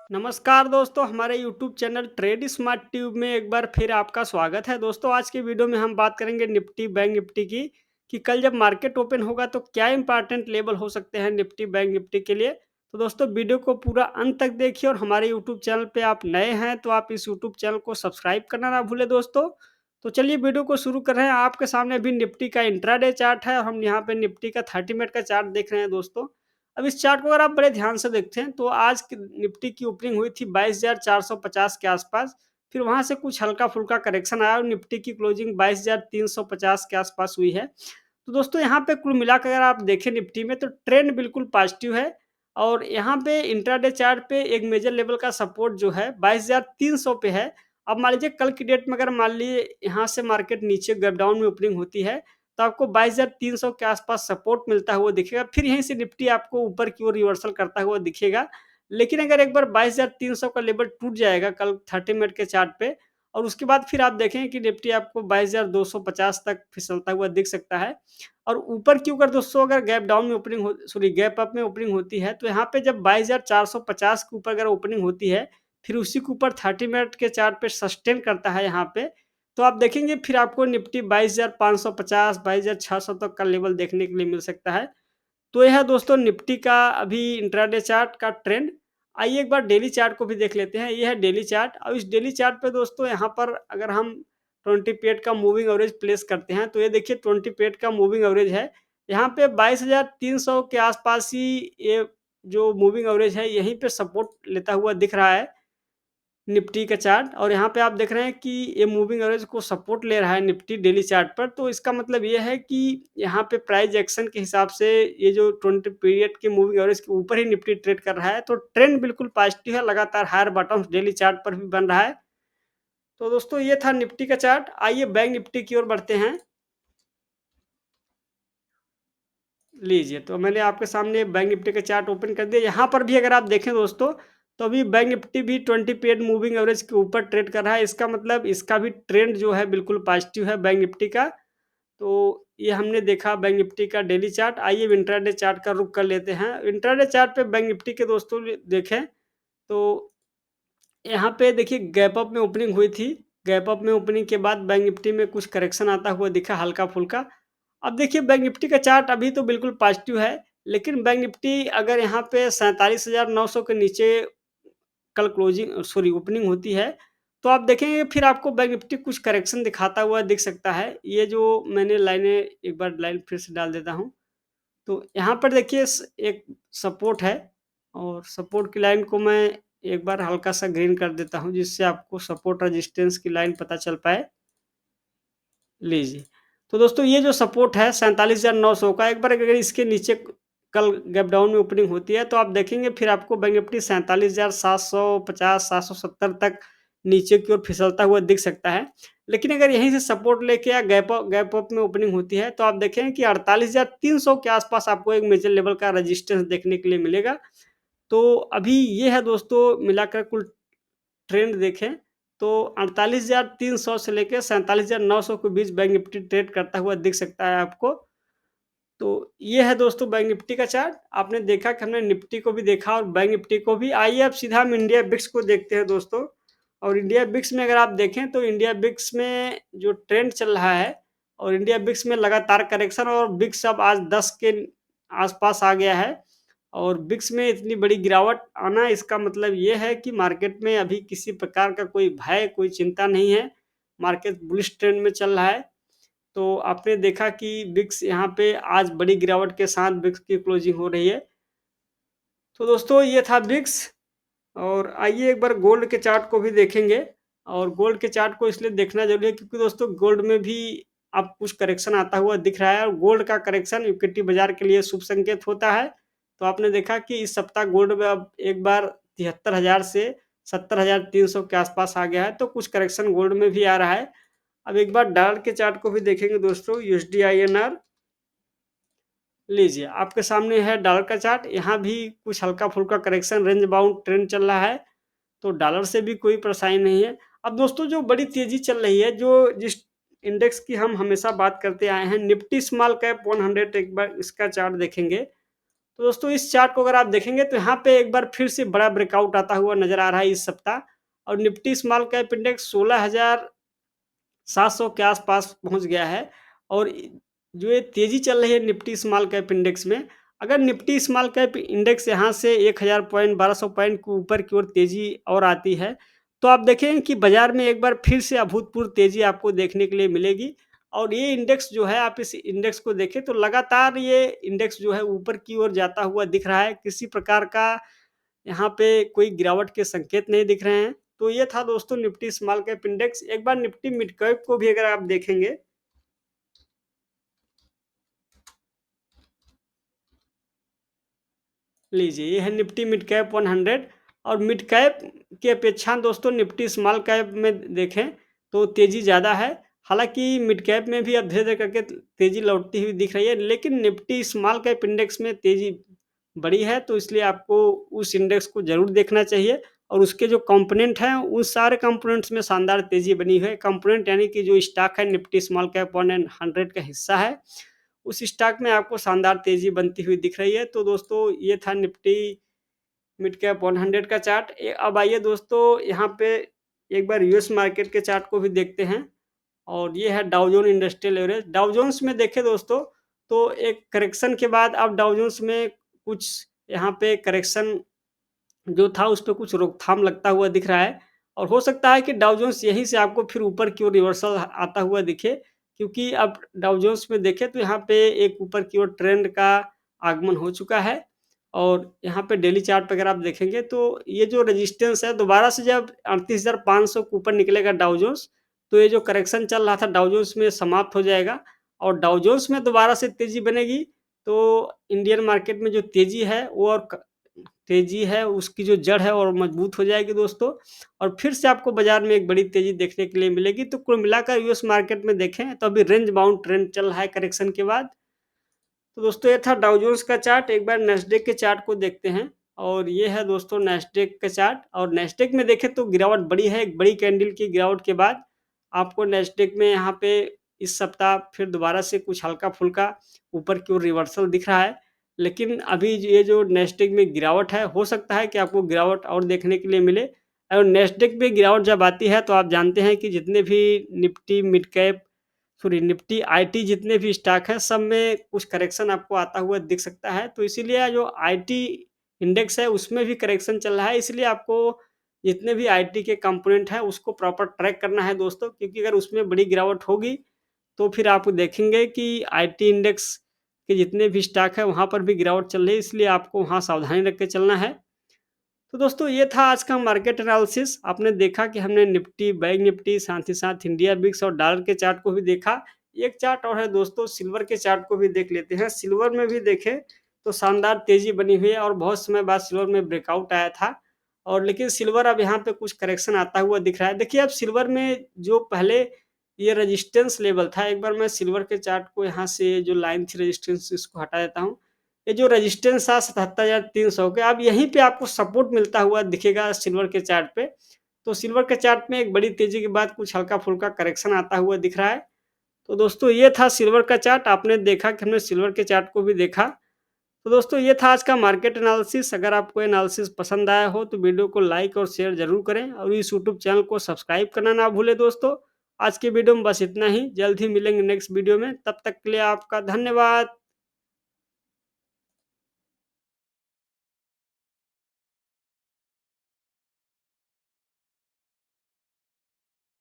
नमस्कार दोस्तों, हमारे YouTube channel trade smart tube में एक बार फिर आपका स्वागत है। दोस्तों, आज की वीडियो में हम बात करेंगे निफ्टी बैंक निफ्टी की कि कल जब मार्केट ओपन होगा तो क्या इंपॉर्टेंट लेवल हो सकते हैं निफ्टी बैंक निफ्टी के लिए। तो दोस्तों, वीडियो को पूरा अंत तक देखिए और हमारे यूट्यूब चैनल पे आप नए हैं तो आप इस यूट्यूब चैनल को सब्सक्राइब करना ना भूलें दोस्तों। तो चलिए वीडियो को शुरू कर रहे हैं। आपके सामने अभी निफ्टी का इंट्राडे चार्ट है और हम यहाँ पे निफ्टी का 30 मिनट का चार्ट देख रहे हैं दोस्तों। अब इस चार्ट को अगर आप बड़े ध्यान से देखते हैं तो आज की निफ्टी की ओपनिंग हुई थी 22,450 के आसपास। फिर वहां से कुछ हल्का फुल्का करेक्शन आया और निफ्टी की क्लोजिंग 22,350 के आसपास हुई है। तो दोस्तों, यहाँ पे कुल मिलाकर अगर आप देखें निफ्टी में तो ट्रेंड बिल्कुल पॉजिटिव है। और यहाँ पे इंट्राडे चार्ट पे एक मेजर लेवल का सपोर्ट जो है 22,300 पे है। अब मान लीजिए कल की डेट में अगर मान लीजिए यहाँ से मार्केट नीचे गैप डाउन में ओपनिंग होती है तो आपको 22,300 के आसपास सपोर्ट मिलता हुआ दिखेगा। फिर यहीं से निफ्टी आपको ऊपर की ओर रिवर्सल करता हुआ दिखेगा। लेकिन अगर एक बार 22,300 का लेवल टूट जाएगा कल 30 मिनट के चार्ट पे और उसके बाद फिर आप देखें कि निफ्टी आपको 22,250 तक फिसलता हुआ दिख सकता है। और ऊपर की ओर दोस्तों अगर गैप डाउन में ओपनिंग हो सॉरी गैप अप में ओपनिंग होती है तो यहाँ पे जब 22,450 के ऊपर अगर ओपनिंग होती है, फिर उसी के ऊपर 30 मिनट के चार्ट पे सस्टेन करता है यहाँ पे, तो आप देखेंगे फिर आपको निफ्टी 22,550 22,600 तक का लेवल देखने के लिए मिल सकता है। तो यह है दोस्तों निफ्टी का अभी इंट्राडे चार्ट का ट्रेंड। आइए एक बार डेली चार्ट को भी देख लेते हैं। ये है डेली चार्ट और इस डेली चार्ट पे दोस्तों यहाँ पर अगर हम 20 पीरियड का मूविंग एवरेज प्लेस करते हैं तो ये देखिए 20 पीरियड का मूविंग एवरेज है। यहाँ पे 22,300 के आसपास ही ये जो मूविंग एवरेज है यहीं पे सपोर्ट लेता हुआ दिख रहा है निफ्टी का चार्ट। और यहाँ पे आप देख रहे हैं कि ये मूविंग एवरेज को सपोर्ट ले रहा है निफ्टी डेली चार्ट पर। तो इसका मतलब ये है कि यहाँ पे प्राइस एक्शन के हिसाब से ये जो 20 पीरियड के मूविंग एवरेज के ऊपर ही निफ्टी ट्रेड कर रहा है। तो ट्रेंड बिल्कुल पॉजिटिव है, लगातार हायर बॉटम्स डेली चार्ट पर भी बन रहा है। तो दोस्तों, ये था निफ्टी का चार्ट। आइए बैंक निफ्टी की ओर बढ़ते हैं। लीजिए, तो मैंने आपके सामने बैंक निफ्टी का चार्ट ओपन कर दिया। यहाँ पर भी अगर आप देखें दोस्तों, तो अभी बैंक निफ्टी भी 20 पीरियड मूविंग एवरेज के ऊपर ट्रेड कर रहा है। इसका मतलब इसका भी ट्रेंड जो है बिल्कुल पॉजिटिव है बैंक निफ्टी का। तो ये हमने देखा बैंक निफ्टी का डेली चार्ट। आइए अब इंट्राडे चार्ट का रुख कर लेते हैं। इंट्राडे चार्ट पे बैंक निफ्टी के दोस्तों देखें तो यहाँ पे देखिए गैप अप में ओपनिंग हुई थी। गैप अप में ओपनिंग के बाद बैंक निफ्टी में कुछ करेक्शन आता हुआ दिखा हल्का-फुल्का। अब देखिए बैंक निफ्टी का चार्ट अभी तो बिल्कुल पॉजिटिव है, लेकिन बैंक निफ्टी अगर यहाँ पे 47,900 के नीचे कल क्लोजिंग सॉरी ओपनिंग होती है, तो आप देखेंगे फिर आपको बैंक निफ्टी कुछ करेक्शन दिखाता हुआ दिख सकता है। ये जो मैंने लाइनें एक बार लाइन फिर से डाल देता हूँ। तो यहाँ पर देखिए एक सपोर्ट है और सपोर्ट की लाइन को मैं एक बार हल्का-सा ग्रीन कर देता हूँ जिससे आपको सपोर्ट रेजिस्टेंस की लाइन पता चल पाए। लीजिए। तो दोस्तों, ये जो सपोर्ट है 47,900 का, एक बार अगर इसके नीचे कल गैप डाउन में ओपनिंग होती है तो आप देखेंगे फिर आपको बैंक निफ्टी 47,750 770 तक नीचे की ओर फिसलता हुआ दिख सकता है। लेकिन अगर यहीं से सपोर्ट लेके या गैप अप में ओपनिंग होती है तो आप देखेंगे कि 48,300 के आसपास आपको एक मेजर लेवल का रेजिस्टेंस देखने के लिए मिलेगा। तो अभी ये है दोस्तों, मिलाकर कुल ट्रेंड देखें तो 48,300 से लेके 47,900 के बीच बैंक निफ्टी ट्रेड करता हुआ दिख सकता है आपको। तो ये है दोस्तों बैंक निफ्टी का चार्ट। आपने देखा कि हमने निफ्टी को भी देखा और बैंक निफ्टी को भी। आइए अब सीधा हम इंडिया बिक्स को देखते हैं दोस्तों। और इंडिया बिक्स में अगर आप देखें तो इंडिया बिक्स में जो ट्रेंड चल रहा है और इंडिया बिक्स में लगातार करेक्शन और बिक्स अब आज 10 के आसपास आ गया है। और बिक्स में इतनी बड़ी गिरावट आना इसका मतलब ये है कि मार्केट में अभी किसी प्रकार का कोई भय, कोई चिंता नहीं है। मार्केट बुलिश ट्रेंड में चल रहा है। तो आपने देखा कि बिक्स यहाँ पे आज बड़ी गिरावट के साथ बिक्स की क्लोजिंग हो रही है। तो दोस्तों, ये था बिक्स। और आइए एक बार गोल्ड के चार्ट को भी देखेंगे। और गोल्ड के चार्ट को इसलिए देखना ज़रूरी है क्योंकि दोस्तों गोल्ड में भी अब कुछ करेक्शन आता हुआ दिख रहा है और गोल्ड का करेक्शन इक्विटी बाजार के लिए शुभ संकेत होता है। तो आपने देखा कि इस सप्ताह गोल्ड में अब एक बार 73,000 से 70,300 के आसपास आ गया है, तो कुछ करेक्शन गोल्ड में भी आ रहा है। अब एक बार डॉलर के चार्ट को भी देखेंगे दोस्तों, यूएसडी आईएनआर। लीजिए, आपके सामने है डॉलर का चार्ट। यहाँ भी कुछ हल्का-फुल्का करेक्शन रेंज बाउंड ट्रेंड चल रहा है। तो डॉलर से भी कोई परेशानी नहीं है। अब दोस्तों, जो बड़ी तेज़ी चल रही है, जो जिस इंडेक्स की हम हमेशा बात करते आए हैं, निफ्टी स्मॉल कैप 100, एक बार इसका चार्ट देखेंगे, तो दोस्तों इस चार्ट को अगर आप देखेंगे तो यहाँ पे एक बार फिर से बड़ा ब्रेकआउट आता हुआ नज़र आ रहा है इस सप्ताह। और निफ्टी स्मॉल कैप इंडेक्स 16,700 के आसपास पहुँच गया है। और जो ये तेज़ी चल रही है निफ्टी स्मॉल कैप इंडेक्स में, अगर निफ्टी स्मॉल कैप इंडेक्स यहाँ से 1000 पॉइंट 1200 पॉइंट के ऊपर की ओर तेज़ी और आती है, तो आप देखेंगे कि बाज़ार में एक बार फिर से अभूतपूर्व तेज़ी आपको देखने के लिए मिलेगी। और ये इंडेक्स जो है, आप इस इंडेक्स को देखें तो लगातार ये इंडेक्स जो है ऊपर की ओर जाता हुआ दिख रहा है। किसी प्रकार का यहाँ पे कोई गिरावट के संकेत नहीं दिख रहे हैं। तो ये था दोस्तों निफ्टी स्मॉल कैप इंडेक्स। एक बार निफ्टी मिड कैप को भी अगर आप देखेंगे, लीजिए ये है निफ्टी मिड कैप 100। और मिड कैप की अपेक्षा दोस्तों निफ्टी स्मॉल कैप में देखें तो तेज़ी ज़्यादा है। हालाँकि मिड कैप में भी अब धीरे-धीरे करके तेज़ी लौटती हुई दिख रही है, लेकिन निफ्टी स्मॉल कैप इंडेक्स में तेज़ी बड़ी है, तो इसलिए आपको उस इंडेक्स को ज़रूर देखना चाहिए। और उसके जो कंपोनेंट हैं, उस सारे कंपोनेंट्स में शानदार तेज़ी बनी है। कंपोनेंट यानी कि जो स्टॉक है निफ्टी स्मॉल कैप 100 का हिस्सा है, उस स्टॉक में आपको शानदार तेज़ी बनती हुई दिख रही है। तो दोस्तों ये था निफ्टी मिड कैप 100 का चार्ट। अब आइए दोस्तों यहाँ पे एक बार यूएस मार्केट के चार्ट को भी देखते हैं। और ये है Dow Jones industrial average. Dow Jones में देखें दोस्तों, तो एक करेक्शन के बाद अब डाउ जोन्स में कुछ यहाँ पे करेक्शन जो था उस पे कुछ रोकथाम लगता हुआ दिख रहा है। और हो सकता है कि डाउ जोन्स यहीं से आपको फिर ऊपर की ओर रिवर्सल आता हुआ दिखे, क्योंकि अब डाउ जोन्स में देखें तो यहाँ पे एक ऊपर की ओर ट्रेंड का आगमन हो चुका है। और यहाँ पे डेली चार्ट पे अगर आप देखेंगे तो ये जो रेजिस्टेंस है, दोबारा से जब 38,500 के ऊपर निकलेगा डाउ जोन्स, तो ये जो करेक्शन चल रहा था डाउ जोन्स में समाप्त हो जाएगा। और डाउ जोन्स में दोबारा से तेजी बनेगी, तो इंडियन मार्केट में जो तेजी है वो और तेजी है, उसकी जो जड़ है और मजबूत हो जाएगी दोस्तों। और फिर से आपको बाजार में एक बड़ी तेजी देखने के लिए मिलेगी। तो कुल मिलाकर यूएस मार्केट में देखें तो अभी रेंज बाउंड ट्रेंड चल रहा है करेक्शन के बाद। तो दोस्तों ये था डाउ जोन्स का चार्ट। एक बार नेस्डेक के चार्ट को देखते हैं। और ये है दोस्तों नेस्डेक का चार्ट। और नेस्डेक में देखें तो गिरावट बड़ी है, एक बड़ी कैंडल की गिरावट के बाद आपको नेस्डेक में यहाँ पे इस सप्ताह फिर दोबारा से कुछ हल्का-फुल्का ऊपर की ओर रिवर्सल दिख रहा है। लेकिन अभी ये जो नेस्डेक में गिरावट है, हो सकता है कि आपको गिरावट और देखने के लिए मिले। और नेस्डेक में गिरावट जब आती है तो आप जानते हैं कि जितने भी Nifty mid cap, sorry Nifty IT जितने भी स्टॉक हैं, सब में कुछ करेक्शन आपको आता हुआ दिख सकता है। तो इसीलिए जो आईटी इंडेक्स है उसमें भी करेक्शन चल रहा है। इसलिए आपको जितने भी आईटी के कंपोनेंट हैं उसको प्रॉपर ट्रैक करना है दोस्तों, क्योंकि अगर उसमें बड़ी गिरावट होगी तो फिर आप देखेंगे कि आईटी इंडेक्स के जितने भी स्टॉक है वहाँ पर भी गिरावट चल रही है, इसलिए आपको वहाँ सावधानी रख के चलना है। तो दोस्तों ये था आज का मार्केट एनालिसिस। आपने देखा कि हमने निफ्टी, बैंक निफ्टी, साथ ही साथ इंडिया बिक्स और डॉलर के चार्ट को भी देखा। एक चार्ट और है दोस्तों, सिल्वर के चार्ट को भी देख लेते हैं। सिल्वर में भी देखें तो शानदार तेजी बनी हुई है और बहुत समय बाद सिल्वर में ब्रेकआउट आया था। और लेकिन सिल्वर अब यहाँ पे कुछ करेक्शन आता हुआ दिख रहा है। देखिए अब सिल्वर में जो पहले ये रेजिस्टेंस लेवल था, एक बार मैं सिल्वर के चार्ट को यहाँ से जो लाइन थी रेजिस्टेंस इसको हटा देता हूँ। ये जो रेजिस्टेंस था 77,300 के, अब यहीं पे आपको सपोर्ट मिलता हुआ दिखेगा सिल्वर के चार्ट पे। तो सिल्वर के चार्ट में एक बड़ी तेज़ी के बाद कुछ हल्का-फुल्का करेक्शन आता हुआ दिख रहा है। तो दोस्तों ये था सिल्वर का चार्ट। आपने देखा कि हमने सिल्वर के चार्ट को भी देखा। तो दोस्तों ये था आज का मार्केट एनालिसिस। अगर आपको एनालिसिस पसंद आया हो तो वीडियो को लाइक और शेयर ज़रूर करें और इस यूट्यूब चैनल को सब्सक्राइब करना ना भूलें दोस्तों। आज की वीडियो में बस इतना ही। जल्द ही मिलेंगे नेक्स्ट वीडियो में। तब तक के लिए आपका धन्यवाद।